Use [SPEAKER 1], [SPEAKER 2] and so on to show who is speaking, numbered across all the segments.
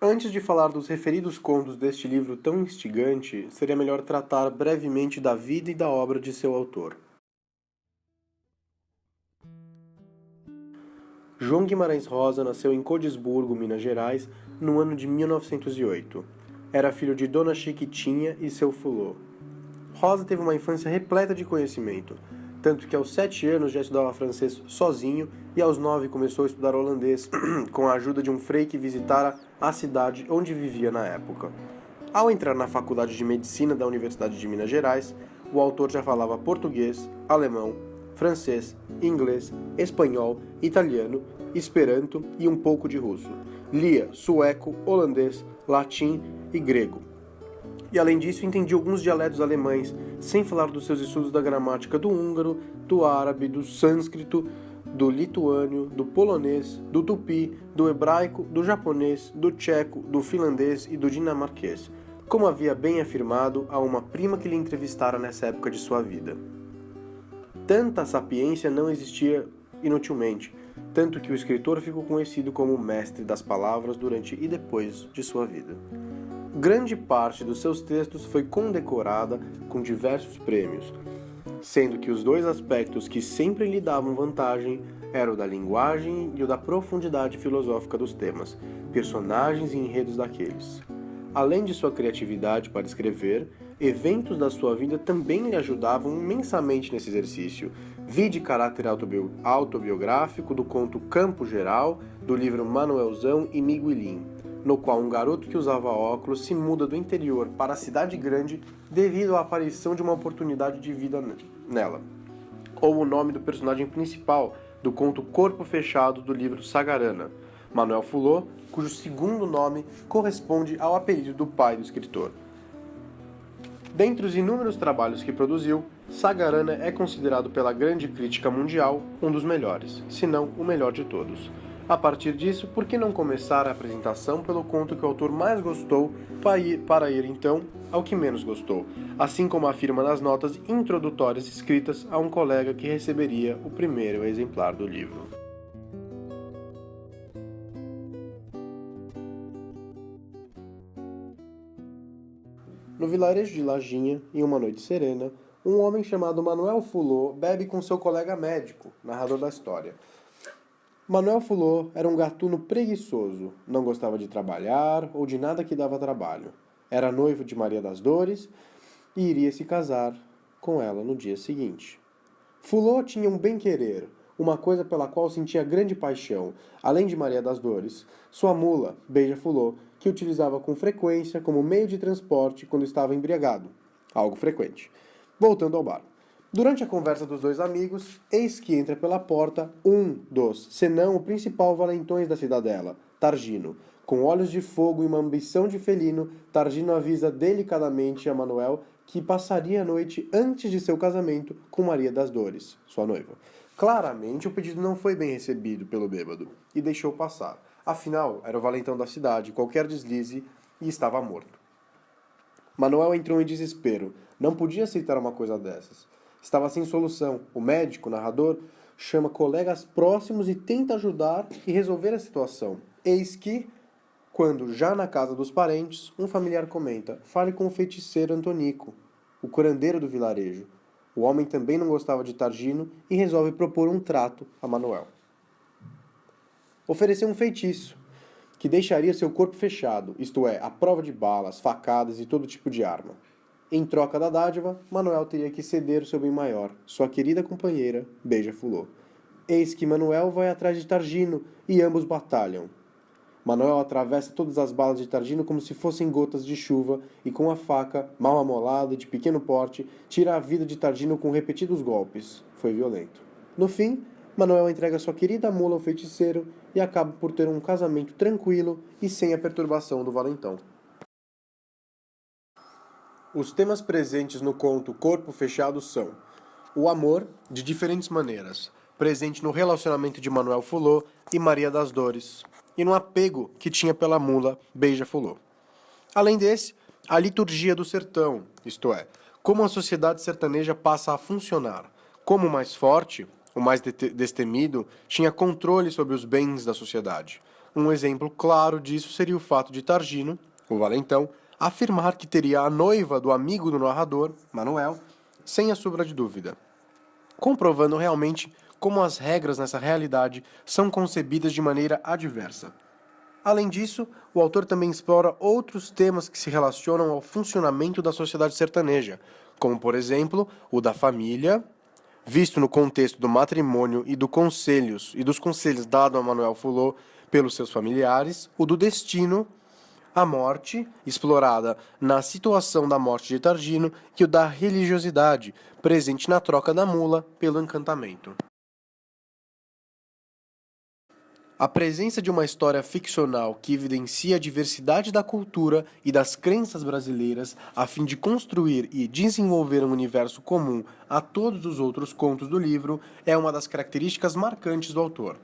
[SPEAKER 1] Antes de falar dos referidos contos deste livro tão instigante, seria melhor tratar brevemente da vida e da obra de seu autor. João Guimarães Rosa nasceu em Codisburgo, Minas Gerais, no ano de 1908. Era filho de Dona Chiquitinha e seu fulô. Rosa teve uma infância repleta de conhecimento, tanto que aos 7 anos já estudava francês sozinho e aos 9 começou a estudar holandês com a ajuda de um frei que visitara a cidade onde vivia na época. Ao entrar na Faculdade de Medicina da Universidade de Minas Gerais, o autor já falava português, alemão, francês, inglês, espanhol, italiano, esperanto e um pouco de russo. Lia sueco, holandês, latim e grego. E além disso, entendia alguns dialetos alemães, sem falar dos seus estudos da gramática do húngaro, do árabe, do sânscrito, do lituânio, do polonês, do tupi, do hebraico, do japonês, do tcheco, do finlandês e do dinamarquês, como havia bem afirmado a uma prima que lhe entrevistara nessa época de sua vida. Tanta sapiência não existia inutilmente, tanto que o escritor ficou conhecido como o mestre das palavras durante e depois de sua vida. Grande parte dos seus textos foi condecorada com diversos prêmios, sendo que os dois aspectos que sempre lhe davam vantagem eram o da linguagem e o da profundidade filosófica dos temas, personagens e enredos daqueles. Além de sua criatividade para escrever, eventos da sua vida também lhe ajudavam imensamente nesse exercício. Vi de caráter autobiográfico do conto Campo Geral, do livro Manuelzão e Miguelim, no qual um garoto que usava óculos se muda do interior para a cidade grande devido à aparição de uma oportunidade de vida nela. Ou o nome do personagem principal do conto Corpo Fechado do livro Sagarana, Manuel Fulô, cujo segundo nome corresponde ao apelido do pai do escritor. Dentre os inúmeros trabalhos que produziu, Sagarana é considerado pela grande crítica mundial um dos melhores, se não o melhor de todos. A partir disso, por que não começar a apresentação pelo conto que o autor mais gostou para ir então ao que menos gostou, assim como afirma nas notas introdutórias escritas a um colega que receberia o primeiro exemplar do livro. No vilarejo de Lajinha, em uma noite serena, um homem chamado Manuel Fulô bebe com seu colega médico, narrador da história. Manuel Fulô era um gatuno preguiçoso, não gostava de trabalhar ou de nada que dava trabalho. Era noivo de Maria das Dores e iria se casar com ela no dia seguinte. Fulô tinha um bem-querer, uma coisa pela qual sentia grande paixão, além de Maria das Dores, sua mula, Beija Fulô, que utilizava com frequência como meio de transporte quando estava embriagado, algo frequente. Voltando ao bar. Durante a conversa dos dois amigos, eis que entra pela porta um dos, senão o principal valentões da cidadela, Targino. Com olhos de fogo e uma ambição de felino, Targino avisa delicadamente a Manuel que passaria a noite antes de seu casamento com Maria das Dores, sua noiva. Claramente, o pedido não foi bem recebido pelo bêbado, e deixou passar. Afinal, era o valentão da cidade, qualquer deslize, e estava morto. Manuel entrou em desespero. Não podia aceitar uma coisa dessas. Estava sem solução. O médico, narrador, chama colegas próximos e tenta ajudar e resolver a situação. Eis que, quando já na casa dos parentes, um familiar comenta: fale com o feiticeiro Antonico, o curandeiro do vilarejo. O homem também não gostava de Targino e resolve propor um trato a Manuel. Ofereceu um feitiço que deixaria seu corpo fechado, isto é, à prova de balas, facadas e todo tipo de arma. Em troca da dádiva, Manuel teria que ceder seu bem maior, sua querida companheira, Beija Fulô. Eis que Manuel vai atrás de Targino e ambos batalham. Manuel atravessa todas as balas de Targino como se fossem gotas de chuva e com a faca, mal amolada e de pequeno porte, tira a vida de Targino com repetidos golpes. Foi violento. No fim, Manuel entrega sua querida mula ao feiticeiro e acaba por ter um casamento tranquilo e sem a perturbação do valentão. Os temas presentes no conto Corpo Fechado são o amor, de diferentes maneiras, presente no relacionamento de Manuel Fulô e Maria das Dores, e no apego que tinha pela mula Beija Fulô. Além desse, a liturgia do sertão, isto é, como a sociedade sertaneja passa a funcionar, como o mais forte, o mais destemido, tinha controle sobre os bens da sociedade. Um exemplo claro disso seria o fato de Targino, o valentão, afirmar que teria a noiva do amigo do narrador, Manuel, sem a sombra de dúvida, comprovando realmente como as regras nessa realidade são concebidas de maneira adversa. Além disso, o autor também explora outros temas que se relacionam ao funcionamento da sociedade sertaneja, como, por exemplo, o da família, visto no contexto do matrimônio e dos conselhos dados a Manuel Fulô pelos seus familiares, o do destino, a morte, explorada na situação da morte de Targino, e o da religiosidade, presente na troca da mula pelo encantamento. A presença de uma história ficcional que evidencia a diversidade da cultura e das crenças brasileiras a fim de construir e desenvolver um universo comum a todos os outros contos do livro é uma das características marcantes do autor.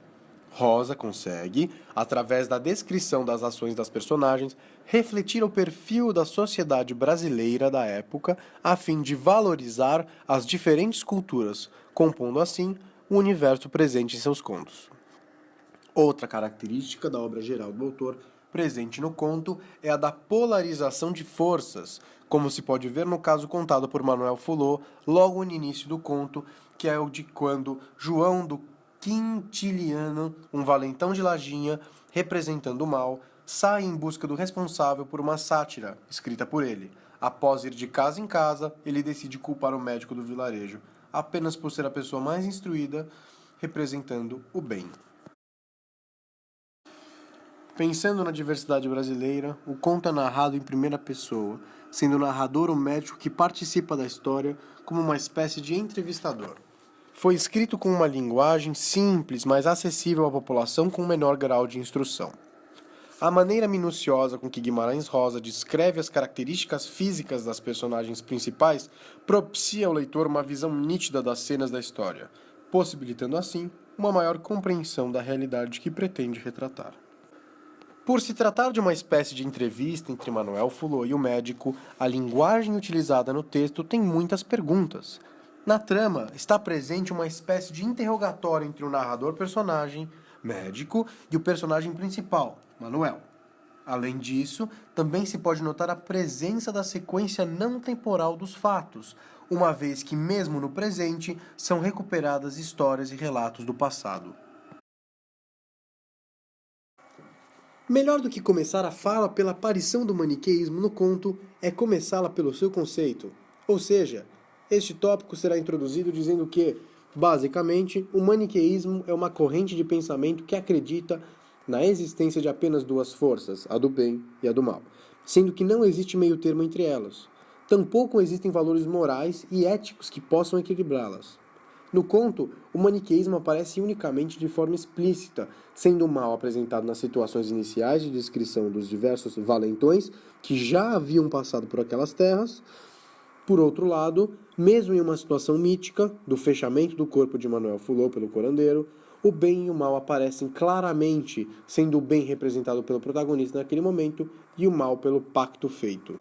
[SPEAKER 1] Rosa consegue, através da descrição das ações das personagens, refletir o perfil da sociedade brasileira da época a fim de valorizar as diferentes culturas, compondo assim o universo presente em seus contos. Outra característica da obra geral do autor, presente no conto, é a da polarização de forças, como se pode ver no caso contado por Manuel Fulô logo no início do conto, que é o de quando João do Quintiliano, um valentão de Lajinha, representando o mal, sai em busca do responsável por uma sátira, escrita por ele. Após ir de casa em casa, ele decide culpar o médico do vilarejo, apenas por ser a pessoa mais instruída, representando o bem. Pensando na diversidade brasileira, o conto é narrado em primeira pessoa, sendo o narrador o médico que participa da história como uma espécie de entrevistador. Foi escrito com uma linguagem simples, mas acessível à população com menor grau de instrução. A maneira minuciosa com que Guimarães Rosa descreve as características físicas das personagens principais propicia ao leitor uma visão nítida das cenas da história, possibilitando assim uma maior compreensão da realidade que pretende retratar. Por se tratar de uma espécie de entrevista entre Manuel Fulô e o médico, a linguagem utilizada no texto tem muitas perguntas. Na trama, está presente uma espécie de interrogatório entre o narrador-personagem, médico, e o personagem principal, Manuel. Além disso, também se pode notar a presença da sequência não temporal dos fatos, uma vez que, mesmo no presente, são recuperadas histórias e relatos do passado. Melhor do que começar a fala pela aparição do maniqueísmo no conto é começá-la pelo seu conceito. Ou seja, este tópico será introduzido dizendo que, basicamente, o maniqueísmo é uma corrente de pensamento que acredita na existência de apenas duas forças, a do bem e a do mal, sendo que não existe meio termo entre elas. Tampouco existem valores morais e éticos que possam equilibrá-las. No conto, o maniqueísmo aparece unicamente de forma explícita, sendo o mal apresentado nas situações iniciais de descrição dos diversos valentões que já haviam passado por aquelas terras. Por outro lado, mesmo em uma situação mítica, do fechamento do corpo de Manuel Fulô pelo curandeiro, o bem e o mal aparecem claramente, sendo o bem representado pelo protagonista naquele momento e o mal pelo pacto feito.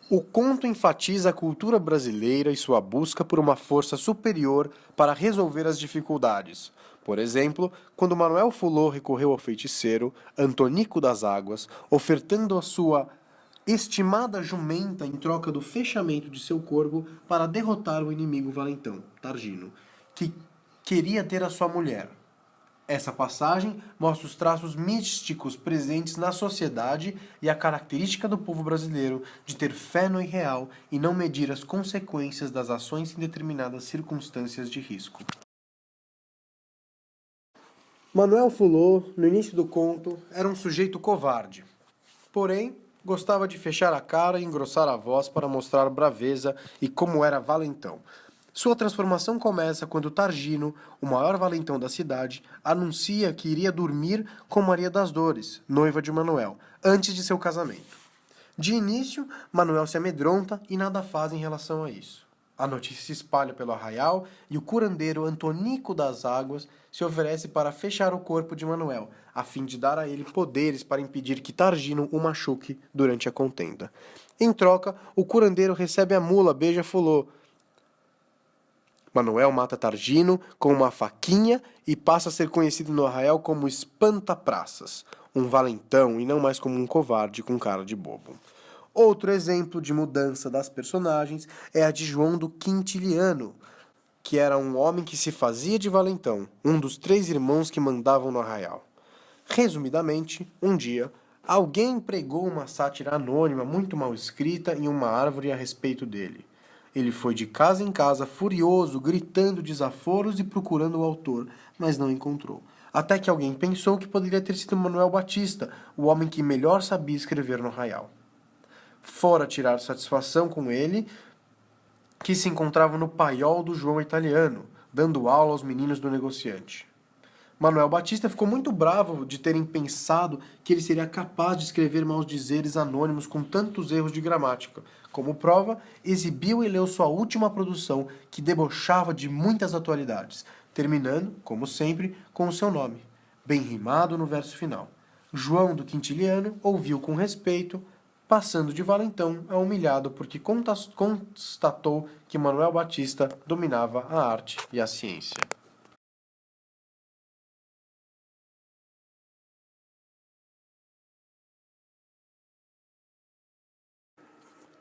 [SPEAKER 1] O conto enfatiza a cultura brasileira e sua busca por uma força superior para resolver as dificuldades. Por exemplo, quando Manuel Fulô recorreu ao feiticeiro Antonico das Águas, ofertando a sua estimada jumenta em troca do fechamento de seu corpo para derrotar o inimigo valentão, Targino, que queria ter a sua mulher. Essa passagem mostra os traços místicos presentes na sociedade e a característica do povo brasileiro de ter fé no irreal e não medir as consequências das ações em determinadas circunstâncias de risco. Manuel Fulô, no início do conto, era um sujeito covarde. Porém, gostava de fechar a cara e engrossar a voz para mostrar braveza e como era valentão. Sua transformação começa quando Targino, o maior valentão da cidade, anuncia que iria dormir com Maria das Dores, noiva de Manuel, antes de seu casamento. De início, Manuel se amedronta e nada faz em relação a isso. A notícia se espalha pelo arraial e o curandeiro Antonico das Águas se oferece para fechar o corpo de Manuel, a fim de dar a ele poderes para impedir que Targino o machuque durante a contenda. Em troca, o curandeiro recebe a mula Beija-Fulô. Manuel mata Targino com uma faquinha e passa a ser conhecido no arraial como Espanta-Praças, um valentão e não mais como um covarde com cara de bobo. Outro exemplo de mudança das personagens é a de João do Quintiliano, que era um homem que se fazia de valentão, um dos 3 irmãos que mandavam no arraial. Resumidamente, um dia, alguém pregou uma sátira anônima muito mal escrita em uma árvore a respeito dele. Ele foi de casa em casa, furioso, gritando desaforos e procurando o autor, mas não encontrou. Até que alguém pensou que poderia ter sido Manuel Batista, o homem que melhor sabia escrever no arraial. Fora tirar satisfação com ele, que se encontrava no paiol do João Italiano, dando aula aos meninos do negociante. Manuel Batista ficou muito bravo de terem pensado que ele seria capaz de escrever maus dizeres anônimos com tantos erros de gramática. Como prova, exibiu e leu sua última produção, que debochava de muitas atualidades, terminando, como sempre, com o seu nome, bem rimado no verso final. João do Quintiliano ouviu com respeito, passando de valentão a humilhado porque constatou que Manuel Batista dominava a arte e a ciência.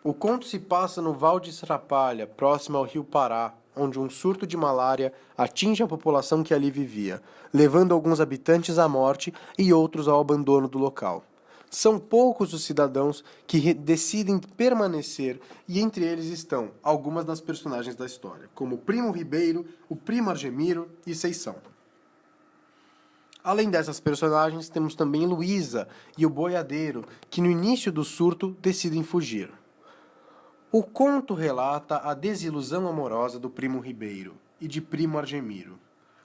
[SPEAKER 1] O conto se passa no Val de Srapalha, próximo ao rio Pará, onde um surto de malária atinge a população que ali vivia, levando alguns habitantes à morte e outros ao abandono do local. São poucos os cidadãos que decidem permanecer, e entre eles estão algumas das personagens da história, como o Primo Ribeiro, o Primo Argemiro e Seição. Além dessas personagens, temos também Luísa e o boiadeiro, que no início do surto decidem fugir. O conto relata a desilusão amorosa do Primo Ribeiro e de Primo Argemiro.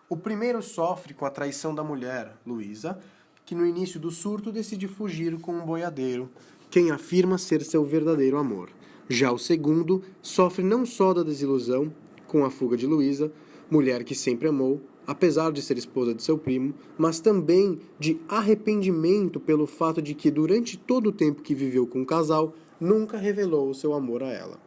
[SPEAKER 1] O primeiro sofre com a traição da mulher, Luísa, que no início do surto decide fugir com um boiadeiro, quem afirma ser seu verdadeiro amor. Já o segundo sofre não só da desilusão com a fuga de Luísa, mulher que sempre amou, apesar de ser esposa de seu primo, mas também de arrependimento pelo fato de que durante todo o tempo que viveu com o casal, nunca revelou o seu amor a ela.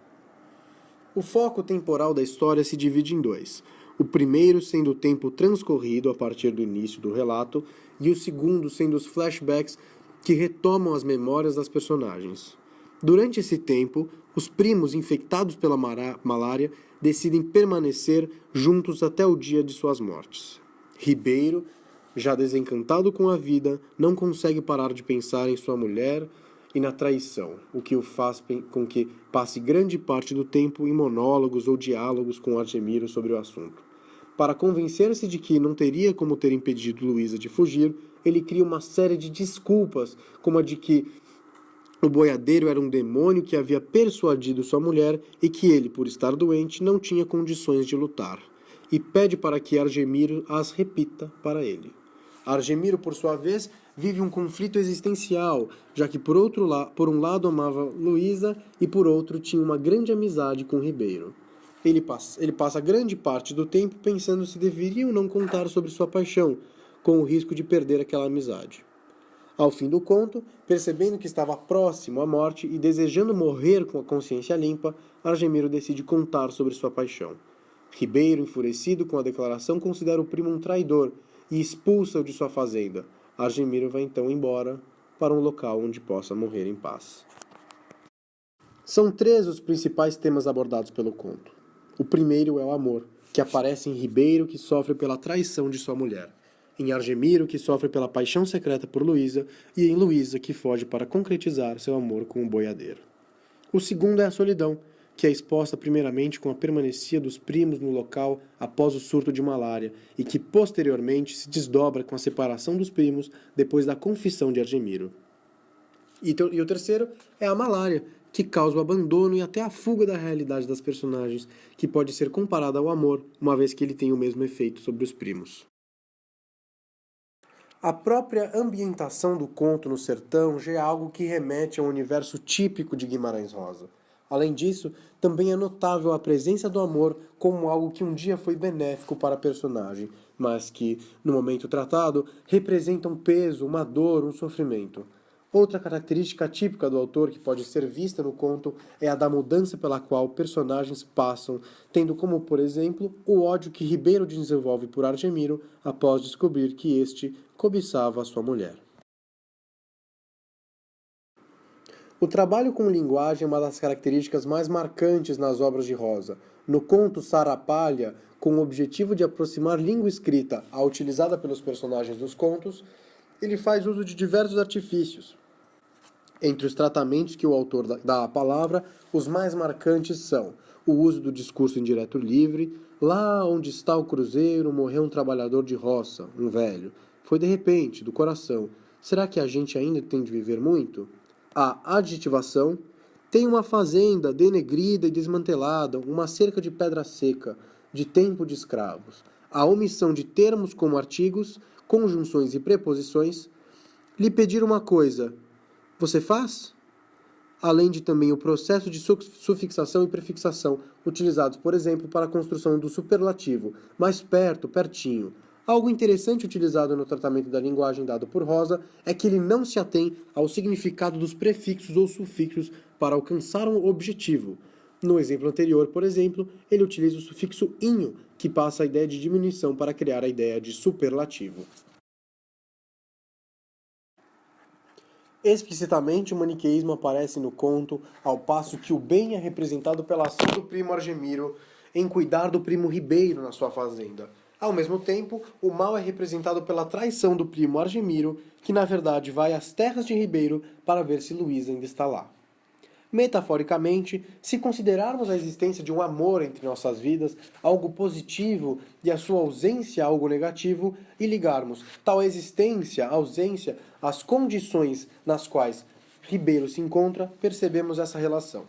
[SPEAKER 1] O foco temporal da história se divide em 2. O primeiro sendo o tempo transcorrido a partir do início do relato, e o segundo sendo os flashbacks que retomam as memórias das personagens. Durante esse tempo, os primos infectados pela malária decidem permanecer juntos até o dia de suas mortes. Ribeiro, já desencantado com a vida, não consegue parar de pensar em sua mulher e na traição, o que o faz com que passe grande parte do tempo em monólogos ou diálogos com Argemiro sobre o assunto. Para convencer-se de que não teria como ter impedido Luísa de fugir, ele cria uma série de desculpas, como a de que o boiadeiro era um demônio que havia persuadido sua mulher e que ele, por estar doente, não tinha condições de lutar, e pede para que Argemiro as repita para ele. Argemiro, por sua vez, vive um conflito existencial, já que por um lado amava Luísa e por outro tinha uma grande amizade com Ribeiro. Ele passa grande parte do tempo pensando se deveria ou não contar sobre sua paixão, com o risco de perder aquela amizade. Ao fim do conto, percebendo que estava próximo à morte e desejando morrer com a consciência limpa, Argemiro decide contar sobre sua paixão. Ribeiro, enfurecido com a declaração, considera o primo um traidor e expulsa-o de sua fazenda. Argemiro vai então embora para um local onde possa morrer em paz. São 3 os principais temas abordados pelo conto. O primeiro é o amor, que aparece em Ribeiro, que sofre pela traição de sua mulher, em Argemiro, que sofre pela paixão secreta por Luísa, e em Luísa, que foge para concretizar seu amor com o boiadeiro. O segundo é a solidão, que é exposta primeiramente com a permanência dos primos no local após o surto de malária e que posteriormente se desdobra com a separação dos primos depois da confissão de Argemiro. E o terceiro é a malária, que causa o abandono e até a fuga da realidade das personagens, que pode ser comparada ao amor, uma vez que ele tem o mesmo efeito sobre os primos. A própria ambientação do conto no sertão já é algo que remete a um universo típico de Guimarães Rosa. Além disso, também é notável a presença do amor como algo que um dia foi benéfico para a personagem, mas que, no momento tratado, representa um peso, uma dor, um sofrimento. Outra característica típica do autor que pode ser vista no conto é a da mudança pela qual personagens passam, tendo como, por exemplo, o ódio que Ribeiro desenvolve por Argemiro após descobrir que este cobiçava a sua mulher. O trabalho com linguagem é uma das características mais marcantes nas obras de Rosa. No conto Sarapalha, com o objetivo de aproximar língua escrita à utilizada pelos personagens dos contos, ele faz uso de diversos artifícios. Entre os tratamentos que o autor dá à palavra, os mais marcantes são o uso do discurso indireto livre. Lá onde está o cruzeiro, morreu um trabalhador de roça, um velho. Foi de repente, do coração. Será que a gente ainda tem de viver muito? A adjetivação. Tem uma fazenda denegrida e desmantelada, uma cerca de pedra seca, de tempo de escravos. A omissão de termos como artigos, conjunções e preposições. Lhe pedir uma coisa, você faz? Além de também o processo de sufixação e prefixação, utilizados, por exemplo, para a construção do superlativo, mais perto, pertinho. Algo interessante utilizado no tratamento da linguagem dado por Rosa é que ele não se atém ao significado dos prefixos ou sufixos para alcançar um objetivo. No exemplo anterior, por exemplo, ele utiliza o sufixo inho, que passa a ideia de diminuição para criar a ideia de superlativo. Explicitamente, o maniqueísmo aparece no conto, ao passo que o bem é representado pela ação do primo Argemiro em cuidar do primo Ribeiro na sua fazenda. Ao mesmo tempo, o mal é representado pela traição do primo Argemiro, que na verdade vai às terras de Ribeiro para ver se Luísa ainda está lá. Metaforicamente, se considerarmos a existência de um amor entre nossas vidas algo positivo e a sua ausência algo negativo, e ligarmos tal existência, ausência, às condições nas quais Ribeiro se encontra, percebemos essa relação.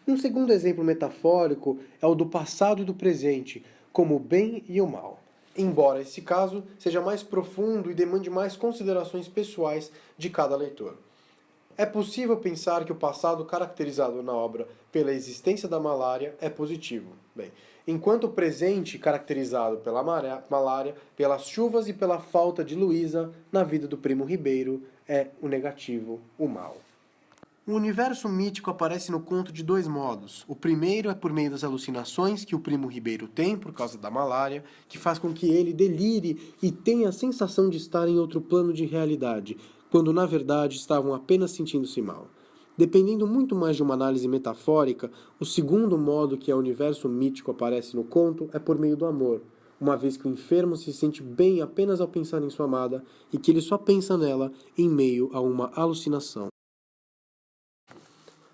[SPEAKER 1] Um segundo exemplo metafórico é o do passado e do presente, como o bem e o mal. Embora esse caso seja mais profundo e demande mais considerações pessoais de cada leitor. É possível pensar que o passado caracterizado na obra pela existência da malária é positivo. Bem, enquanto o presente caracterizado pela malária, pelas chuvas e pela falta de Luísa na vida do primo Ribeiro é o negativo, o mal. O universo mítico aparece no conto de dois modos. O primeiro é por meio das alucinações que o primo Ribeiro tem por causa da malária, que faz com que ele delire e tenha a sensação de estar em outro plano de realidade, quando na verdade estavam apenas sentindo-se mal. Dependendo muito mais de uma análise metafórica, o segundo modo que o universo mítico aparece no conto é por meio do amor, uma vez que o enfermo se sente bem apenas ao pensar em sua amada e que ele só pensa nela em meio a uma alucinação.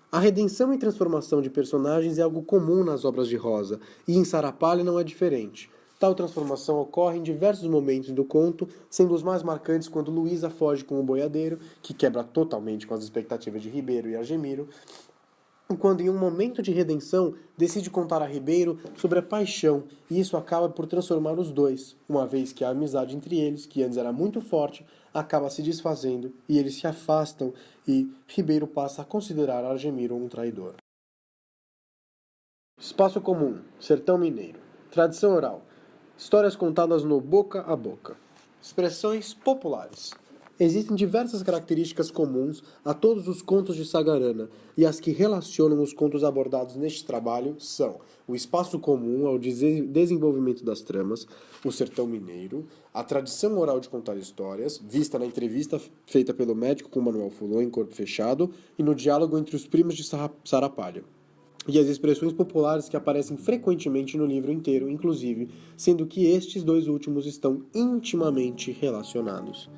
[SPEAKER 1] A redenção e transformação de personagens é algo comum nas obras de Rosa, e em Sarapalha não é diferente. Tal transformação ocorre em diversos momentos do conto, sendo os mais marcantes quando Luísa foge com o boiadeiro, que quebra totalmente com as expectativas de Ribeiro e Argemiro, e quando em um momento de redenção decide contar a Ribeiro sobre a paixão, e isso acaba por transformar os dois, uma vez que a amizade entre eles, que antes era muito forte, acaba se desfazendo, e eles se afastam, e Ribeiro passa a considerar Argemiro um traidor. Espaço comum, Sertão Mineiro. Tradição oral. Histórias contadas no boca a boca. Expressões populares. Existem diversas características comuns a todos os contos de Sagarana, e as que relacionam os contos abordados neste trabalho são o espaço comum ao desenvolvimento das tramas, o sertão mineiro, a tradição oral de contar histórias, vista na entrevista feita pelo médico com Manuel Fulon em Corpo Fechado e no diálogo entre os primos de Sarapalha, e as expressões populares que aparecem frequentemente no livro inteiro, inclusive, sendo que estes dois últimos estão intimamente relacionados.